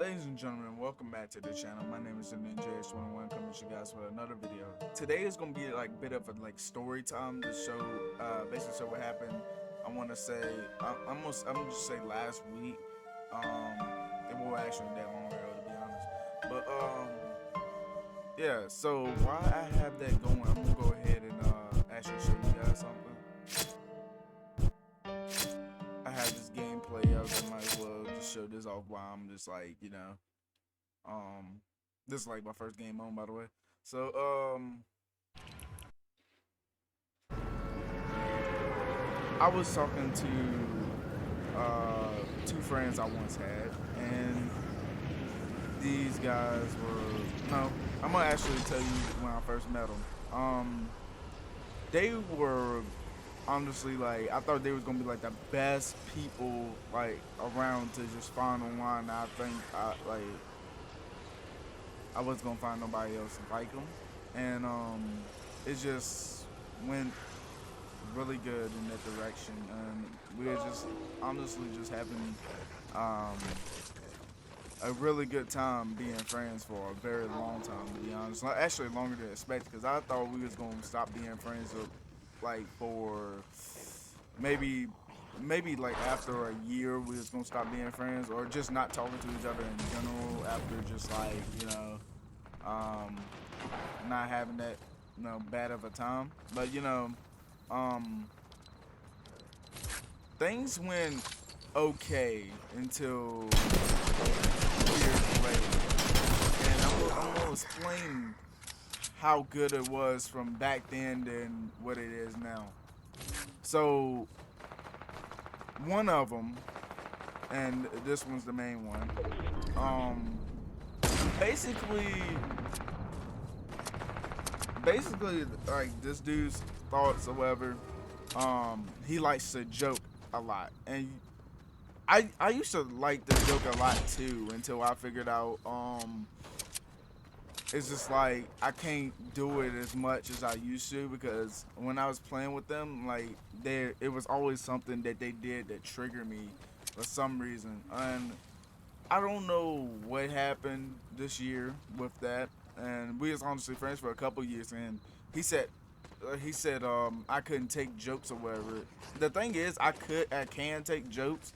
Ladies and gentlemen, welcome back to the channel. My name is NJ21 coming to you guys with another video. Today is gonna be like a bit of a story time to show basically show what happened. I wanna say I'm gonna just say last week. It was actually that long ago to be honest. But yeah, so while I have that going, I'm gonna go ahead and actually show you guys something. I have this gameplay, I might as well just show this off while I'm just like, this is like my first game on, by the way. So, I was talking to two friends I once had, and these guys were, no, I'm gonna actually tell you when I first met them. They were honestly, like, I thought they was gonna be like the best people like around to just find online. I think I wasn't gonna find nobody else like them, and it just went really good in that direction, and we were just honestly just having a really good time being friends for a very long time, to be honest. Like, actually longer than expected, because I thought we was gonna stop being friends like for maybe like after a year we was gonna stop being friends, or just not talking to each other in general after just like um not having that bad of a time. But um things went okay until years later, and I'm gonna explain how good it was from back then than what it is now. So one of them, and this one's the main one. Basically, like this dude's thoughts or whatever. He likes to joke a lot, and I used to like to joke a lot too until I figured out it's just like I can't do it as much as I used to, because when I was playing with them, like it was always something that they did that triggered me for some reason, and I don't know what happened this year with that. And we was honestly friends for a couple years, and he said I couldn't take jokes or whatever. The thing is, I can take jokes.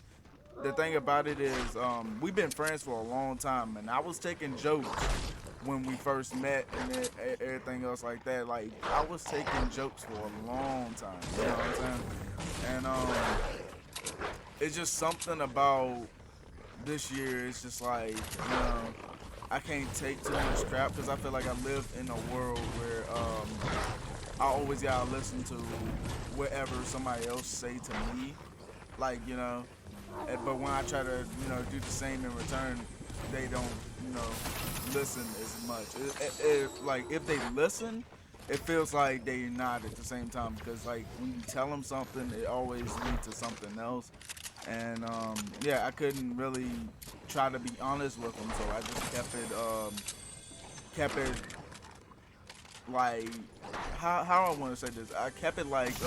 The thing about it is, we've been friends for a long time, and I was taking jokes when we first met, and everything else like that. Like, I was taking jokes for a long time. You know what I'm saying? And it's just something about this year. It's just like, I can't take too much crap, because I feel like I live in a world where I always gotta listen to whatever somebody else say to me. Like, but when I try to, do the same in return, they don't, listen as much. Like, if they listen, it feels like they not at the same time, because like when you tell them something, it always leads to something else. And yeah, I couldn't really try to be honest with them, so I just kept it like, how I want to say this. I kept it like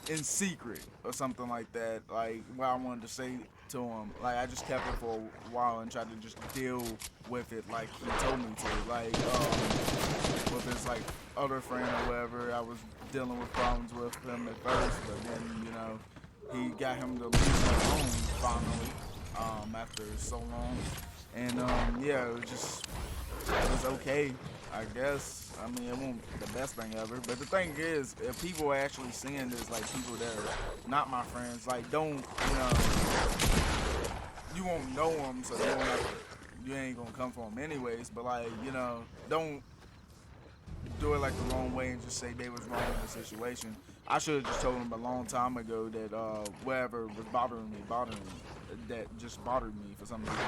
in secret or something like that, like what I wanted to say to him. Like, I just kept it for a while and tried to just deal with it like he told me to. Like, with his like other friend or whatever, I was dealing with problems with him at first, but then he got him to leave him alone finally, after so long. And yeah, it was okay, I guess. I mean, it wasn't the best thing ever, but the thing is, if people are actually seeing this, like people that are not my friends, like, don't, you won't know them, so you ain't gonna come for them anyways. But like, don't do it like the wrong way and just say they was wrong in the situation. I should have just told them a long time ago that whatever was bothering me, that just bothered me for some reason.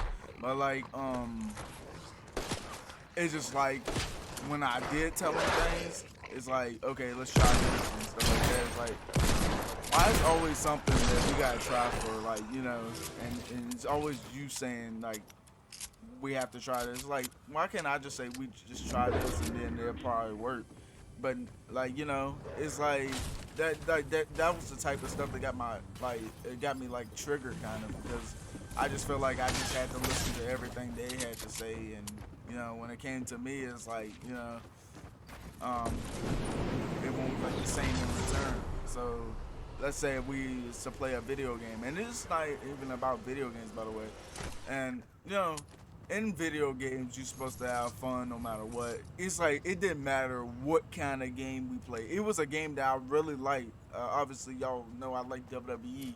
But like, it's just like, when I did tell them things, it's like, okay, let's try this and stuff like that. It's like, why is always something that we gotta try for, like, and it's always you saying like we have to try this. Like, why can't I just say we just try this and then it'll probably work? But like, it's like that was the type of stuff that got me like triggered kind of, because I just feel like I just had to listen to everything they had to say, and when it came to me, it's like um, it won't like the same in return. So let's say we used to play a video game, and it's not even about video games, by the way. And in video games, you're supposed to have fun no matter what. It's like it didn't matter what kind of game we played. It was a game that I really liked. Obviously, y'all know I like WWE.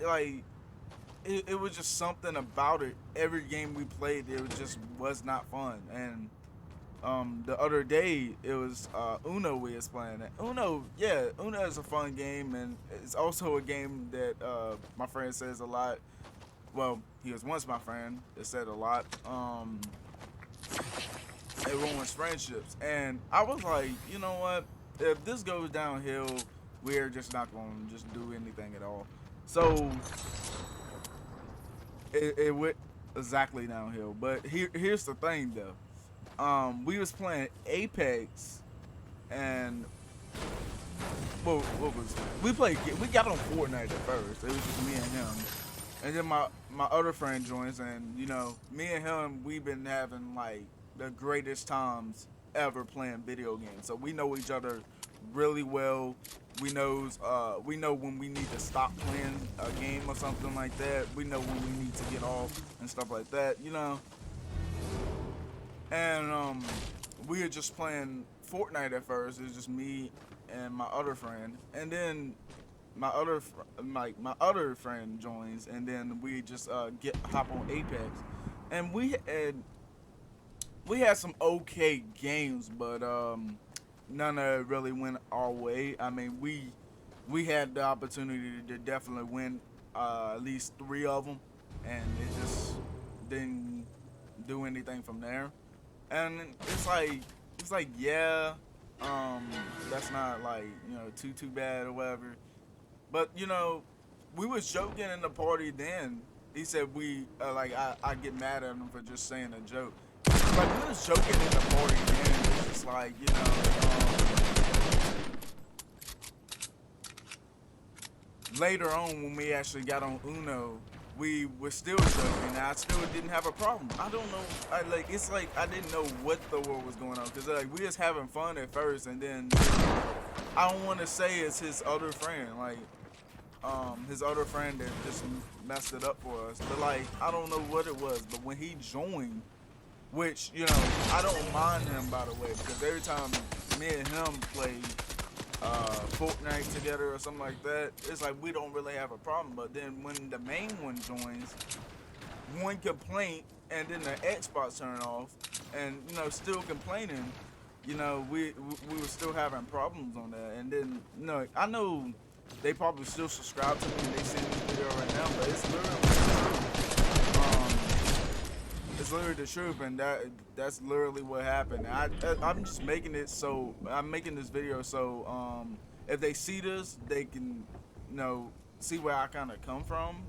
Like it was just something about it. Every game we played, just was not fun. And the other day it was Uno we was playing. Uno, yeah, Uno is a fun game, and it's also a game that my friend says a lot. Well, he was once my friend that said a lot. It ruins friendships, and I was like, you know what? If this goes downhill, we're just not going to just do anything at all. So it went exactly downhill. But here's the thing, though. We was playing Apex, and what was we played? We got on Fortnite at first. It was just me and him, and then my other friend joins, and me and him, we've been having like the greatest times ever playing video games. So we know each other really well. We know when we need to stop playing a game or something like that. We know when we need to get off and stuff like that. And we were just playing Fortnite at first. It was just me and my other friend, and then my other friend joins, and then we just hop on Apex, and we had some okay games, but none of it really went our way. I mean, we had the opportunity to definitely win at least 3 of them, and it just didn't do anything from there. And it's like yeah, that's not like too bad or whatever. But we was joking in the party then. He said I get mad at him for just saying a joke. Like we was joking in the party then. It's just like later on when we actually got on Uno, we were still joking. I still didn't have a problem. I don't know. It's like I didn't know what the world was going on, because like we was having fun at first, and then I don't want to say it's his other friend, like his other friend that just messed it up for us. But like I don't know what it was. But when he joined, which I don't mind him, by the way, because every time me and him play Fortnite together or something like that, it's like we don't really have a problem. But then when the main one joins, one complaint, and then the Xbox turn off, and still complaining, we were still having problems on that. And then I know they probably still subscribe to me and they see this video right now, but it's literally the truth, and that's literally what happened. I'm just making it so I'm making this video so if they see this, they can see where I kind of come from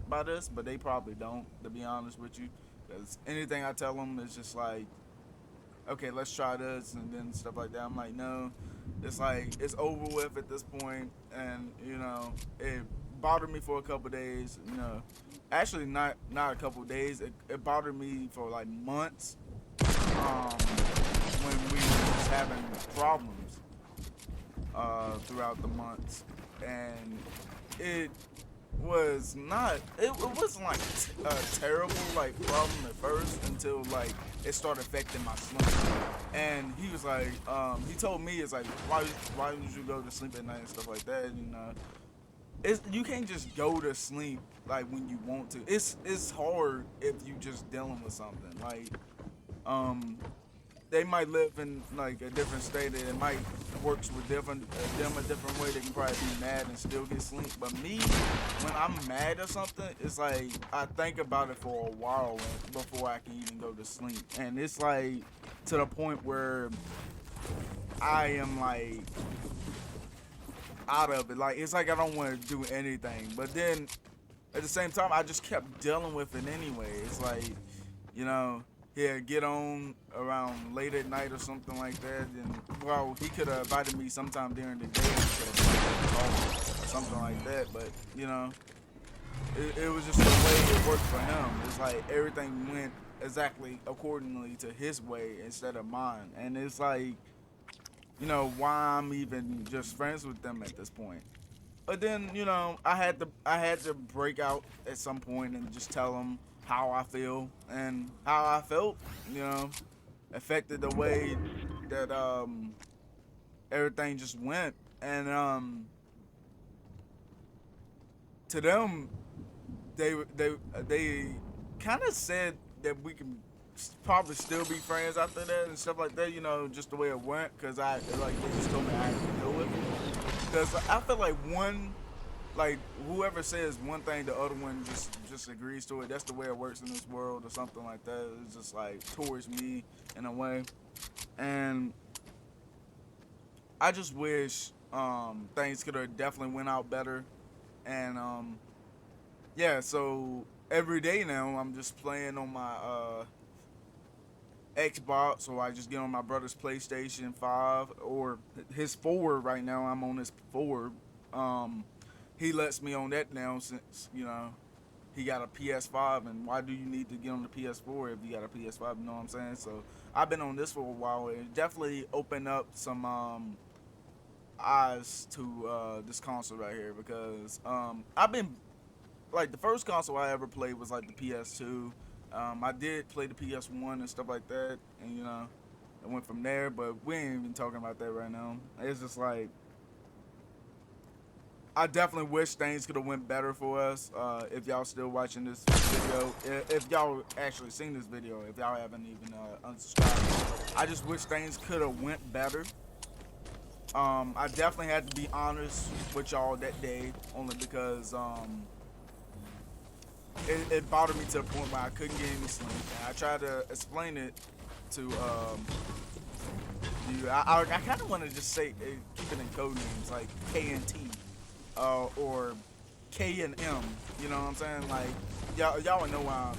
by this, but they probably don't, to be honest with you, because anything I tell them is just like, okay, let's try this, and then stuff like that. I'm like, no, it's like it's over with at this point, and it bothered me for a couple days. Actually not a couple days. It bothered me for like months. When we were just having problems throughout the months, and it was not. It wasn't like a terrible like problem at first until like it started affecting my sleep. And he was like, he told me, it's like, why would you go to sleep at night and stuff like that? And you can't just go to sleep like when you want to. It's hard if you just dealing with something like they might live in like a different state, and it might works with them a different way. They can probably be mad and still get sleep. But me, when I'm mad or something, it's like I think about it for a while before I can even go to sleep. And it's like to the point where I am like out of it. Like it's like I don't want to do anything. But then at the same time, I just kept dealing with it anyway. It's like, yeah, get on around late at night or something like that. And well, he could have invited me sometime during the day or something like that. But it was just the way it worked for him. It's like everything went exactly accordingly to his way instead of mine, and it's like, why I'm even just friends with them at this point. But then, I had to break out at some point and just tell them how I feel, and how I felt, you know, affected the way that everything just went. And to them, they kind of said that we can probably still be friends after that and stuff like that. Just the way it went, because I like they just told me I had to deal with it. Because I feel like like whoever says one thing, the other one just agrees to it. That's the way it works in this world, or something like that. It's just like towards me in a way, and I just wish things could have definitely went out better. And yeah, so every day now I'm just playing on my Xbox, or I just get on my brother's PlayStation 5 or his 4 right now. I'm on his 4. Um, he lets me on that now since, he got a PS5, and why do you need to get on the PS4 if you got a PS5? You know what I'm saying? So I've been on this for a while. It definitely opened up some eyes to this console right here, because I've been like, the first console I ever played was like the PS2. I did play the PS1 and stuff like that, and it went from there. But we ain't even talking about that right now. It's just like, I definitely wish things could have went better for us. If y'all still watching this video, if y'all actually seen this video, if y'all haven't even unsubscribed, I just wish things could have went better. I definitely had to be honest with y'all that day, only because it bothered me to the point where I couldn't get any sleep. And I tried to explain it to you. I kind of want to just say, keep it in code names like K and T, or K and M. You know what I'm saying? Like, y'all know why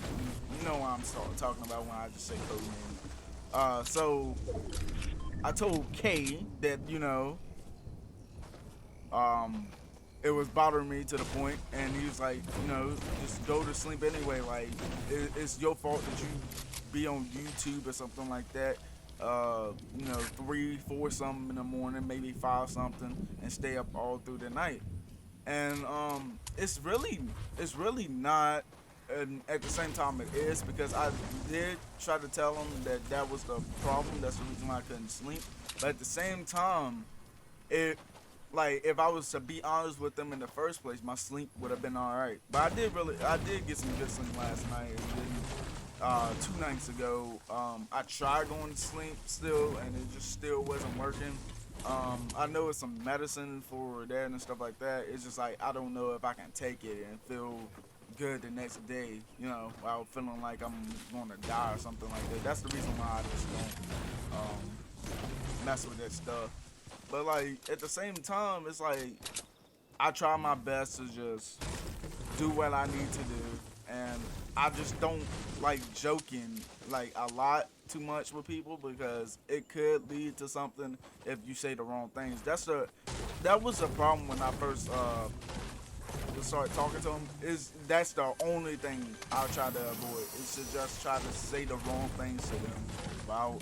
I'm talking about when I just say code names. So I told K that um it was bothering me to the point, and he was like, just go to sleep anyway. Like, it's your fault that you be on YouTube or something like that. 3, 4 something in the morning, maybe 5 something, and stay up all through the night. And it's really not. And at the same time, it is, because I did try to tell him that was the problem. That's the reason why I couldn't sleep. But at the same time, it like, if I was to be honest with them in the first place, my sleep would have been all right. But I did get some good sleep last night. And then 2 nights ago, I tried going to sleep still, and it just still wasn't working. I know it's some medicine for that and stuff like that. It's just like, I don't know if I can take it and feel good the next day, without feeling like I'm going to die or something like that. That's the reason why I just don't mess with that stuff. But like, at the same time, it's like, I try my best to just do what I need to do, and I just don't like joking like a lot too much with people, because it could lead to something if you say the wrong things. That was the problem when I first start talking to him. That's the only thing I'll try to avoid, is to just try to say the wrong things to them without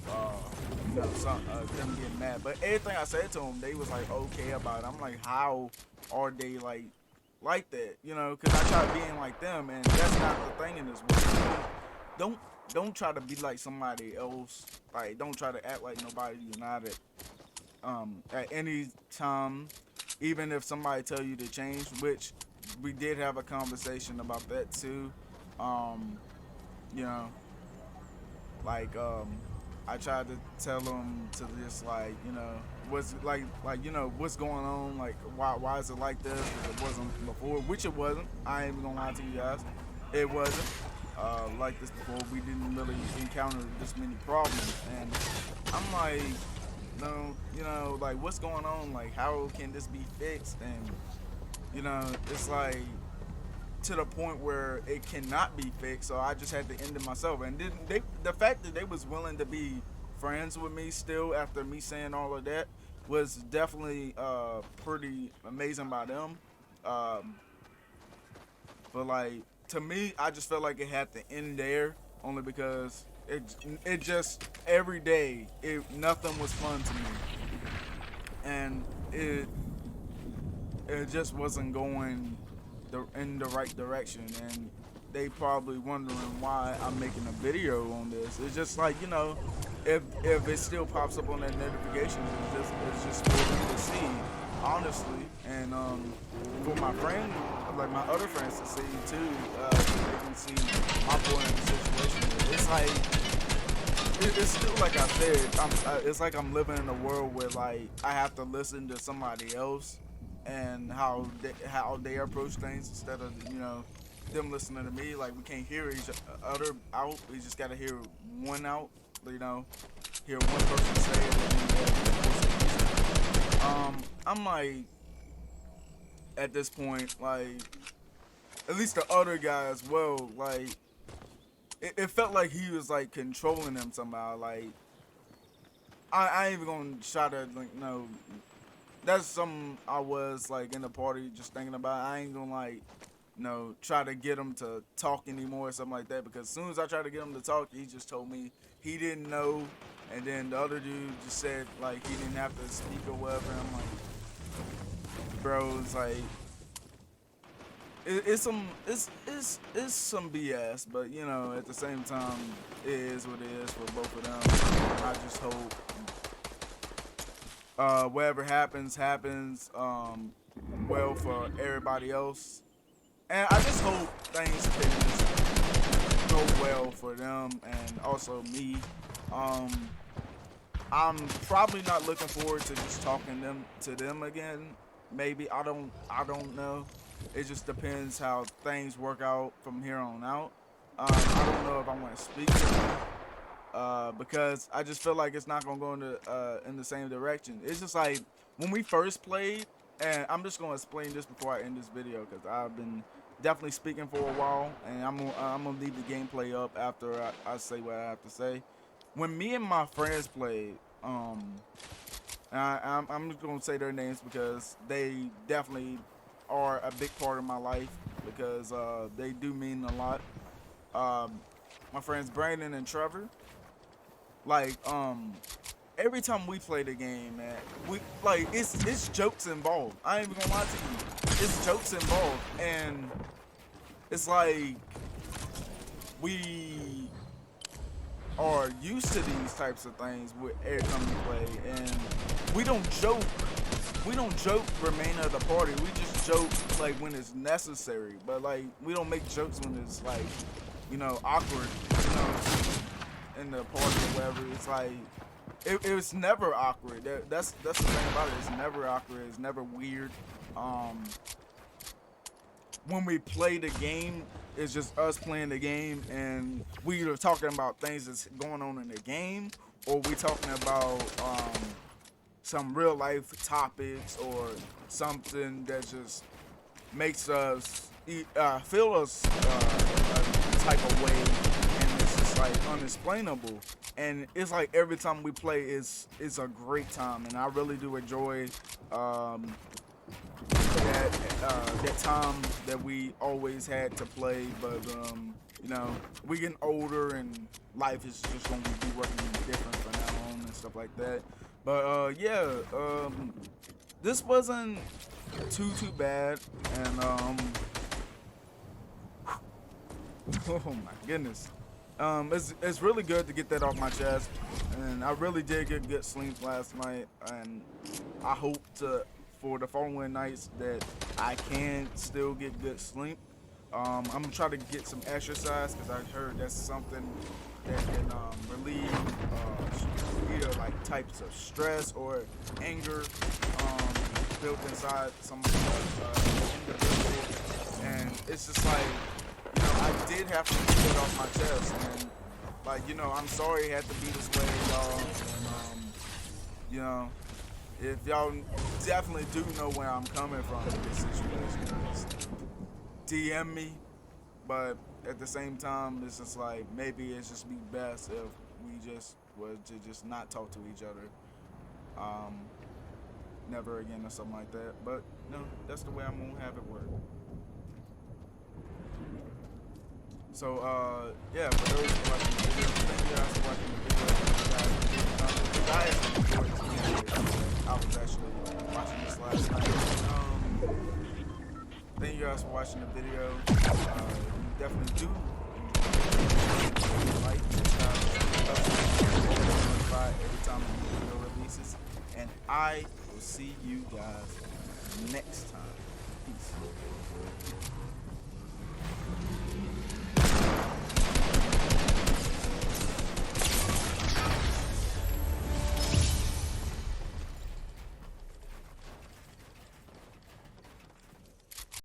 them getting mad. But everything I said to them, they was like okay about it. I'm like, how are they like that? Because I try being like them, and that's not the thing in this world. Don't try to be like somebody else. Like, don't try to act like nobody you're not at any time, even if somebody tell you to change, which we did have a conversation about that too. Um, you know, like I tried to tell them to just what's what's going on, like why is it like this? 'Cause it wasn't before, which it wasn't. I ain't even gonna lie to you guys, it wasn't like this before. We didn't really encounter this many problems, and I'm like, no, like, what's going on? Like, how can this be fixed? And it's like, to the point where it cannot be fixed. So I just had to end it myself. And then the fact that they was willing to be friends with me still after me saying all of that was definitely pretty amazing by them. Um, But like to me, I just felt like it had to end there, only because it just every day it nothing was fun to me, and it just wasn't going in the right direction. And they probably wondering why I'm making a video on this. It's just like, if it still pops up on that notification, it's just for them to see, honestly. And for my friend, like my other friends to see too, so they can see my point in the situation. It's like it's still like I said. It's like I'm living in a world where like I have to listen to somebody else and how they approach things instead of them listening to me. Like we can't hear each other out. We just gotta hear one out. You know, hear one person say it. And I'm like at this point, like at least the other guy as well. Like it felt like he was like controlling them somehow. Like I ain't even gonna try to like no. That's something I was like in the party just thinking about. I ain't gonna like try to get him to talk anymore or something like that, because as soon as I tried to get him to talk, he just told me he didn't know, and then the other dude just said like he didn't have to speak or whatever. I'm like, bro, it's like it's some BS, but at the same time it is what it is for both of them. I just hope whatever happens well for everybody else, and I just hope things can go well for them and also me. um I'm probably not looking forward to just talking to them again. Maybe I don't know. It just depends how things work out from here on out. I don't know if I want to speak to them, because I just feel like it's not gonna go in the same direction. It's just like when we first played, and I'm just gonna explain this before I end this video because I've been definitely speaking for a while, and I'm gonna leave the gameplay up after I say what I have to say. When me and my friends played, I'm just gonna say their names because they definitely are a big part of my life, because they do mean a lot. Um, my friends Brandon and Trevor, like every time we play the game, man, we like it's jokes involved. I ain't even gonna lie to you, it's jokes involved, and it's like we are used to these types of things with every time we play, and we don't joke. We don't joke remain of the party. We just joke like when it's necessary, but like we don't make jokes when it's like awkward, in the party or whatever. It's like it's never awkward. That's the thing about it. It's never awkward. It's never weird. Um, when we play the game, it's just us playing the game, and we either talking about things that's going on in the game, or we talking about some real life topics or something that just makes us feel us a type of way, and it's just like unexplainable. And it's like every time we play, it's a great time, and I really do enjoy that time that we always had to play. But we getting older, and life is just gonna be working different from now on and stuff like that. But yeah, this wasn't too bad, and oh my goodness, it's really good to get that off my chest, and I really did get good sleep last night, and I hope for the following nights that I can still get good sleep. I'm gonna try to get some exercise because I heard that's something that can relieve either like types of stress or anger built inside some individual. And it's just like I did have to get it off my chest, and like I'm sorry it had to be this way, y'all. And if y'all definitely do know where I'm coming from in this situation, just DM me. But at the same time, it's just like maybe it's just be best if we just were to just not talk to each other, um, never again or something like that. But that's the way I'm gonna have it work. So yeah, for those who are watching the video, thank you guys for watching the video. You guys enjoyed it. I was actually watching this last night. Thank you guys for watching the video. You definitely do like, subscribe, every time a new video releases. And I will see you guys next time. Peace.